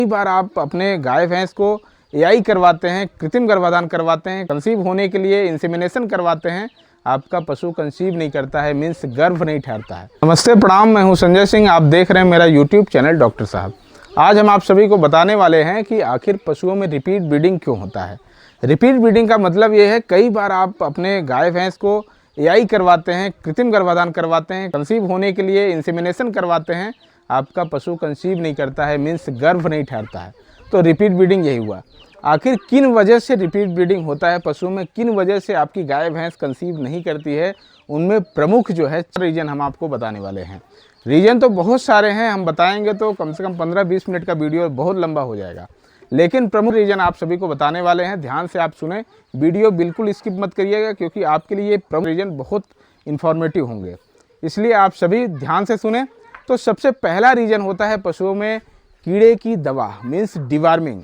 कई बार आप अपने गाय भैंस को एआई करवाते हैं, कृत्रिम गर्भाधान करवाते हैं, कंसीव होने के लिए इंसेमिनेशन करवाते हैं, आपका पशु कंसीव नहीं करता है, मीन्स गर्भ नहीं ठहरता है। नमस्ते, प्रणाम, मैं हूं संजय सिंह। आप देख रहे हैं मेरा यूट्यूब चैनल डॉक्टर साहब। आज हम आप सभी को बताने वाले हैं कि आखिर पशुओं में रिपीट ब्रीडिंग क्यों होता है। रिपीट ब्रीडिंग का मतलब ये है, कई बार आप अपने गाय भैंस को एआई करवाते हैं, कृत्रिम गर्भाधान करवाते हैं, कंसीव होने के लिए इंसेमिनेशन करवाते हैं, आपका पशु कंसीव नहीं करता है, मीन्स गर्भ नहीं ठहरता है। तो रिपीट ब्रीडिंग यही हुआ। आखिर किन वजह से रिपीट ब्रीडिंग होता है पशुओं में, किन वजह से आपकी गाय भैंस कंसीव नहीं करती है, उनमें प्रमुख जो है रीजन हम आपको बताने वाले हैं। रीजन तो बहुत सारे हैं, हम बताएंगे तो कम से कम 15-20 मिनट का वीडियो बहुत लंबा हो जाएगा, लेकिन प्रमुख रीजन आप सभी को बताने वाले हैं। ध्यान से आप सुने, वीडियो बिल्कुल स्किप मत करिएगा, क्योंकि आपके लिए प्रमुख रीजन बहुत इन्फॉर्मेटिव होंगे, इसलिए आप सभी ध्यान से सुने। तो सबसे पहला रीजन होता है पशुओं में कीड़े की दवा, मीन्स डिवार्मिंग।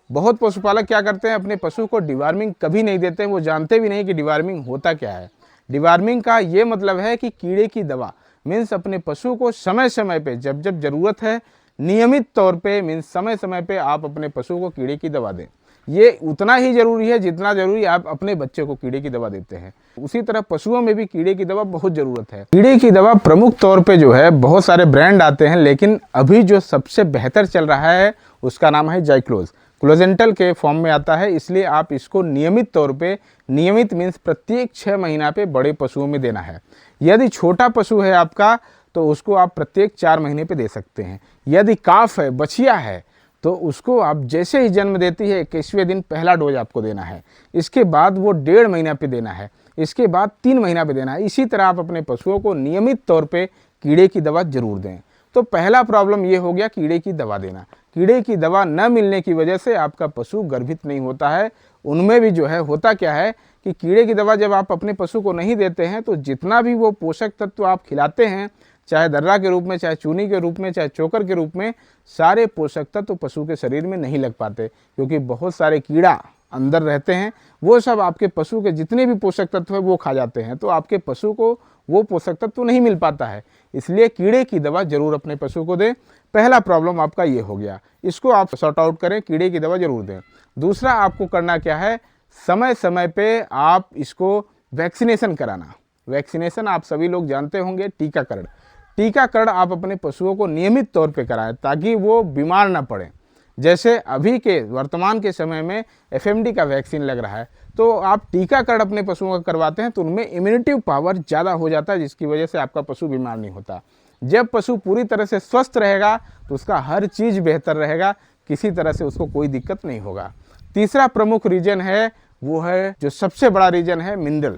बहुत पशुपालक क्या करते हैं, अपने पशु को डिवार्मिंग कभी नहीं देते हैं, वो जानते भी नहीं कि डिवार्मिंग होता क्या है। डिवार्मिंग का ये मतलब है कि कीड़े की दवा, मीन्स अपने पशु को समय समय पे, जब जब जरूरत है, नियमित तौर पे, मीन्स समय समय पे आप अपने पशु को कीड़े की दवा दें। ये उतना ही जरूरी है जितना जरूरी आप अपने बच्चे को कीड़े की दवा देते हैं। उसी तरह पशुओं में भी कीड़े की दवा बहुत ज़रूरत है। कीड़े की दवा प्रमुख तौर पे जो है, बहुत सारे ब्रांड आते हैं, लेकिन अभी जो सबसे बेहतर चल रहा है उसका नाम है जाइक्लोज। क्लोजेंटल के फॉर्म में आता है, इसलिए आप इसको नियमित तौर पे, नियमित मीन्स प्रत्येक 6 महीना पे बड़े पशुओं में देना है। यदि छोटा पशु है आपका तो उसको आप प्रत्येक 4 महीने पे दे सकते हैं। यदि काफ है, बछिया है, तो उसको आप जैसे ही जन्म देती है 21वें दिन पहला डोज आपको देना है। इसके बाद वो 1.5 महीना पे देना है, इसके बाद 3 महीना पे देना है। इसी तरह आप अपने पशुओं को नियमित तौर पे कीड़े की दवा जरूर दें। तो पहला प्रॉब्लम ये हो गया, कीड़े की दवा देना। कीड़े की दवा न मिलने की वजह से आपका पशु गर्भित नहीं होता है। उनमें भी जो है होता क्या है कि कीड़े की दवा जब आप अपने पशु को नहीं देते हैं तो जितना भी वो पोषक तत्व आप खिलाते हैं, चाहे दर्रा के रूप में, चाहे चूनी के रूप में, चाहे चोकर के रूप में, सारे पोषक तत्व पशु के शरीर में नहीं लग पाते, क्योंकि बहुत सारे कीड़ा अंदर रहते हैं। वो सब आपके पशु के जितने भी पोषक तत्व है वो खा जाते हैं, तो आपके पशु को वो पोषक तत्व नहीं मिल पाता है। इसलिए कीड़े की दवा जरूर अपने पशु को दें। पहला प्रॉब्लम आपका ये हो गया, इसको आप सॉर्ट आउट करें, कीड़े की दवा जरूर दें। दूसरा आपको करना क्या है, समय समय पे आप इसको वैक्सीनेशन कराना। वैक्सीनेशन आप सभी लोग जानते होंगे, टीकाकरण। टीकाकरण आप अपने पशुओं को नियमित तौर पे कराएं ताकि वो बीमार ना पड़े। जैसे अभी के वर्तमान के समय में एफएमडी का वैक्सीन लग रहा है, तो आप टीकाकरण अपने पशुओं का करवाते हैं तो उनमें इम्यूनिटी पावर ज़्यादा हो जाता है, जिसकी वजह से आपका पशु बीमार नहीं होता। जब पशु पूरी तरह से स्वस्थ रहेगा तो उसका हर चीज़ बेहतर रहेगा, किसी तरह से उसको कोई दिक्कत नहीं होगा। तीसरा प्रमुख रीजन है, वो है जो सबसे बड़ा रीजन है, मिनरल।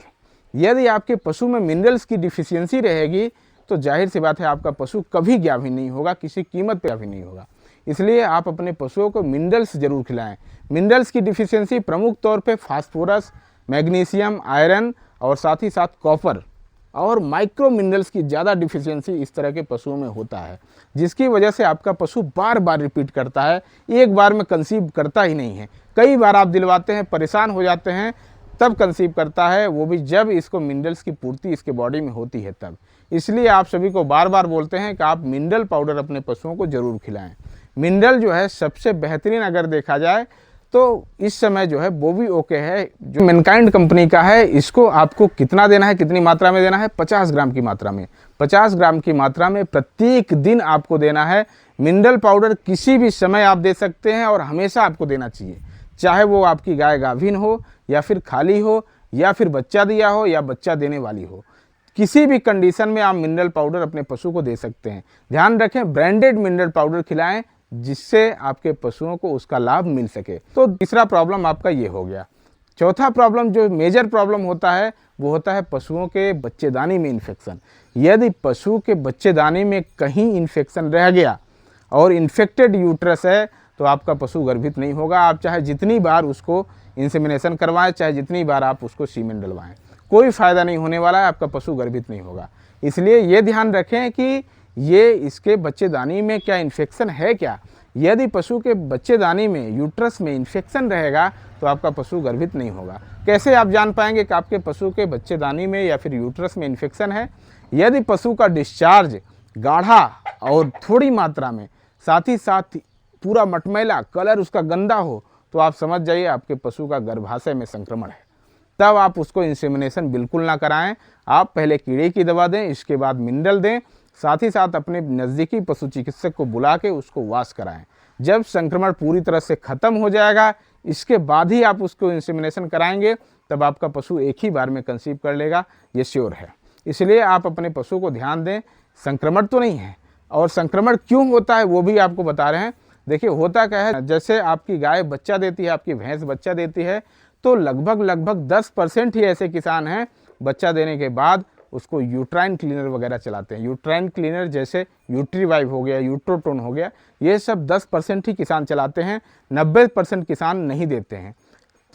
यदि आपके पशु में मिनरल्स की डिफिशियंसी रहेगी तो जाहिर सी बात है आपका पशु कभी गाभिन नहीं होगा, किसी कीमत पे गाभिन नहीं होगा। इसलिए आप अपने पशुओं को मिनरल्स जरूर खिलाएं। मिनरल्स की डिफिशियंसी प्रमुख तौर पे फास्फोरस, मैग्नीशियम, आयरन और साथ ही साथ कॉपर और माइक्रो मिनरल्स की ज़्यादा डिफिशियंसी इस तरह के पशुओं में होता है, जिसकी वजह से आपका पशु बार बार रिपीट करता है, एक बार में कंसीव करता ही नहीं है। कई बार आप दिलवाते हैं, परेशान हो जाते हैं, तब कंसीव करता है, वो भी जब इसको मिनरल्स की पूर्ति इसके बॉडी में होती है तब। इसलिए आप सभी को बार बार बोलते हैं कि आप मिनरल पाउडर अपने पशुओं को जरूर खिलाएं। मिनरल जो है सबसे बेहतरीन अगर देखा जाए तो इस समय जो है बोवी ओके है, जो मैनकाइंड कंपनी का है। इसको आपको कितना देना है, कितनी मात्रा में देना है, 50 ग्राम की मात्रा में, 50 ग्राम की मात्रा में प्रत्येक दिन आपको देना है। मिनरल पाउडर किसी भी समय आप दे सकते हैं और हमेशा आपको देना चाहिए, चाहे वो आपकी गाय गाभिन हो या फिर खाली हो या फिर बच्चा दिया हो या बच्चा देने वाली हो, किसी भी कंडीशन में आप मिनरल पाउडर अपने पशु को दे सकते हैं। ध्यान रखें, ब्रांडेड मिनरल पाउडर खिलाएं जिससे आपके पशुओं को उसका लाभ मिल सके। तो तीसरा प्रॉब्लम आपका ये हो गया। चौथा प्रॉब्लम जो मेजर प्रॉब्लम होता है वो होता है पशुओं के बच्चेदानी में इन्फेक्शन। यदि पशु के बच्चेदानी में कहीं इन्फेक्शन रह गया और इन्फेक्टेड यूट्रस है तो आपका पशु गर्भित नहीं होगा। आप चाहे जितनी बार उसको इंसेमिनेशन करवाएं, चाहे जितनी बार आप उसको सीमेन डलवाएं, कोई फ़ायदा नहीं होने वाला है, आपका पशु गर्भित नहीं होगा। इसलिए ये ध्यान रखें कि ये इसके बच्चेदानी में क्या इन्फेक्शन है क्या। यदि पशु के बच्चेदानी में, यूट्रस में इन्फेक्शन रहेगा तो आपका पशु गर्भित नहीं होगा। कैसे आप जान पाएंगे कि आपके पशु के बच्चेदानी में या फिर यूट्रस में इन्फेक्शन है? यदि पशु का डिस्चार्ज गाढ़ा और थोड़ी मात्रा में, साथ ही साथ पूरा मटमैला, कलर उसका गंदा हो, तो आप समझ जाइए आपके पशु का गर्भाशय में संक्रमण है। तब आप उसको इंसेमिनेशन बिल्कुल ना कराएं। आप पहले कीड़े की दवा दें, इसके बाद मिनरल दें, साथ ही साथ अपने नज़दीकी पशु चिकित्सक को बुला के उसको वाश कराएं। जब संक्रमण पूरी तरह से ख़त्म हो जाएगा, इसके बाद ही आप उसको इंसेमिनेशन कराएंगे, तब आपका पशु एक ही बार में कंसीव कर लेगा, ये श्योर है। इसलिए आप अपने पशु को ध्यान दें, संक्रमण तो नहीं है। और संक्रमण क्यों होता है वो भी आपको बता रहे हैं। देखिए होता क्या है, जैसे आपकी गाय बच्चा देती है, आपकी भैंस बच्चा देती है, तो लगभग 10% ही ऐसे किसान हैं बच्चा देने के बाद उसको यूट्राइन क्लीनर वगैरह चलाते हैं। यूट्राइन क्लीनर जैसे यूट्रीवाइव हो गया, यूट्रोटोन हो गया, ये सब 10% ही किसान चलाते हैं, 90% किसान नहीं देते हैं।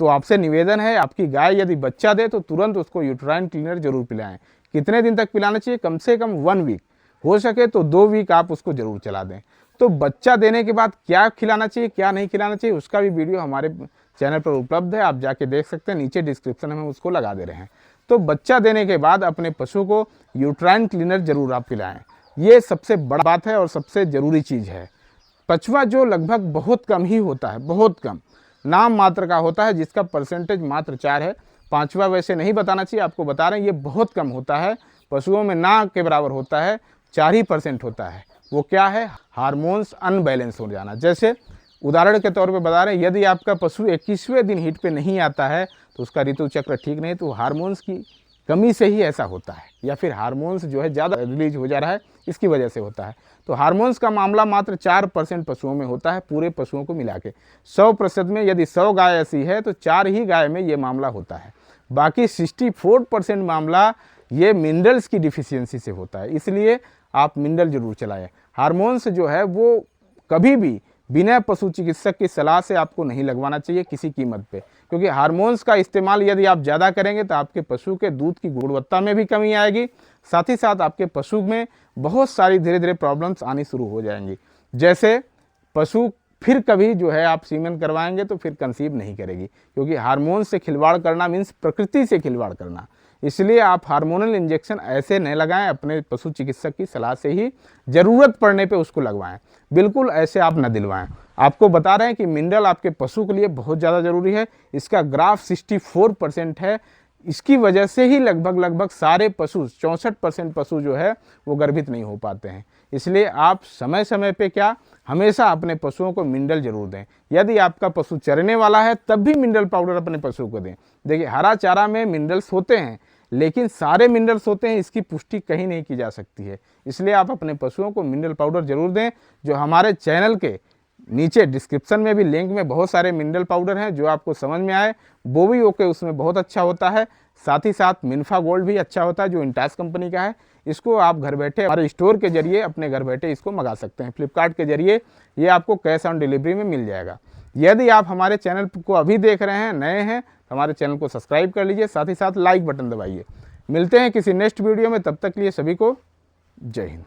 तो आपसे निवेदन है, आपकी गाय यदि बच्चा दे तो तुरंत उसको यूट्राइन क्लीनर जरूर पिलाएं। कितने दिन तक पिलाना चाहिए? कम से कम 1 वीक, हो सके तो 2 वीक आप उसको जरूर चला दें। तो बच्चा देने के बाद क्या खिलाना चाहिए, क्या नहीं खिलाना चाहिए, उसका भी वीडियो हमारे चैनल पर उपलब्ध है, आप जाके देख सकते हैं, नीचे डिस्क्रिप्शन में हम उसको लगा दे रहे हैं। तो बच्चा देने के बाद अपने पशु को यूट्राइन क्लीनर जरूर आप पिलाएं, ये सबसे बड़ा बात है और सबसे ज़रूरी चीज़ है। पचवा जो लगभग बहुत कम ही होता है, बहुत कम, नाम मात्र का होता है, जिसका परसेंटेज मात्र 4 है। 5वां वैसे नहीं बताना चाहिए, आपको बता रहे हैं, ये बहुत कम होता है, पशुओं में ना के बराबर होता है, 4% होता है। वो क्या है? हार्मोन्स अनबैलेंस हो जाना। जैसे उदाहरण के तौर पे बता रहे हैं, यदि आपका पशु 21वें दिन हीट पे नहीं आता है तो उसका ऋतु चक्र ठीक नहीं, तो हार्मोन्स की कमी से ही ऐसा होता है, या फिर हार्मोन्स जो है ज़्यादा रिलीज हो जा रहा है, इसकी वजह से होता है। तो हार्मोन्स का मामला मात्र 4% पशुओं में होता है, पूरे पशुओं को मिला के 100% में यदि 100 गाय ऐसी है तो 4 ही गाय में ये मामला होता है। बाकी 64% मामला ये मिनरल्स की डिफिशियंसी से होता है। इसलिए आप मिनरल जरूर चलाएं। हार्मोन्स जो है वो कभी भी बिना पशु चिकित्सक की सलाह से आपको नहीं लगवाना चाहिए किसी कीमत पे, क्योंकि हार्मोन्स का इस्तेमाल यदि आप ज़्यादा करेंगे तो आपके पशु के दूध की गुणवत्ता में भी कमी आएगी, साथ ही साथ आपके पशु में बहुत सारी धीरे धीरे प्रॉब्लम्स आनी शुरू हो जाएंगी। जैसे पशु फिर कभी जो है आप सीमेन करवाएंगे तो फिर कंसीव नहीं करेगी, क्योंकि हार्मोन्स से खिलवाड़ करना मीन्स प्रकृति से खिलवाड़ करना। इसलिए आप हार्मोनल इंजेक्शन ऐसे नहीं लगाएं, अपने पशु चिकित्सक की सलाह से ही ज़रूरत पड़ने पे उसको लगवाएं, बिल्कुल ऐसे आप न दिलवाएं। आपको बता रहे हैं कि मिनरल आपके पशु के लिए बहुत ज़्यादा ज़रूरी है। इसका ग्राफ 64% है, इसकी वजह से ही लगभग सारे पशु 64% पशु जो है वो गर्भित नहीं हो पाते हैं। इसलिए आप समय समय पे क्या, हमेशा अपने पशुओं को मिनरल जरूर दें। यदि आपका पशु चरने वाला है तब भी मिनरल पाउडर अपने पशु को दें। देखिए हरा चारा में मिनरल्स होते हैं, लेकिन सारे मिनरल्स होते हैं, इसकी पुष्टि कहीं नहीं की जा सकती है। इसलिए आप अपने पशुओं को मिनरल पाउडर जरूर दें। जो हमारे चैनल के नीचे डिस्क्रिप्शन में भी लिंक में बहुत सारे मिनरल पाउडर हैं, जो आपको समझ में आए वो भी ओके, उसमें बहुत अच्छा होता है। साथ ही साथ मिनफा गोल्ड भी अच्छा होता है, जो इंटास कंपनी का है। इसको आप घर बैठे हमारे स्टोर के जरिए अपने घर बैठे इसको मंगा सकते हैं। फ्लिपकार्ट के जरिए ये आपको कैश ऑन डिलीवरी में मिल जाएगा। यदि आप हमारे चैनल को अभी देख रहे हैं, नए हैं, तो हमारे चैनल को सब्सक्राइब कर लीजिए, साथ ही साथ लाइक बटन दबाइए। मिलते हैं किसी नेक्स्ट वीडियो में, तब तक के लिए सभी को जय हिंद।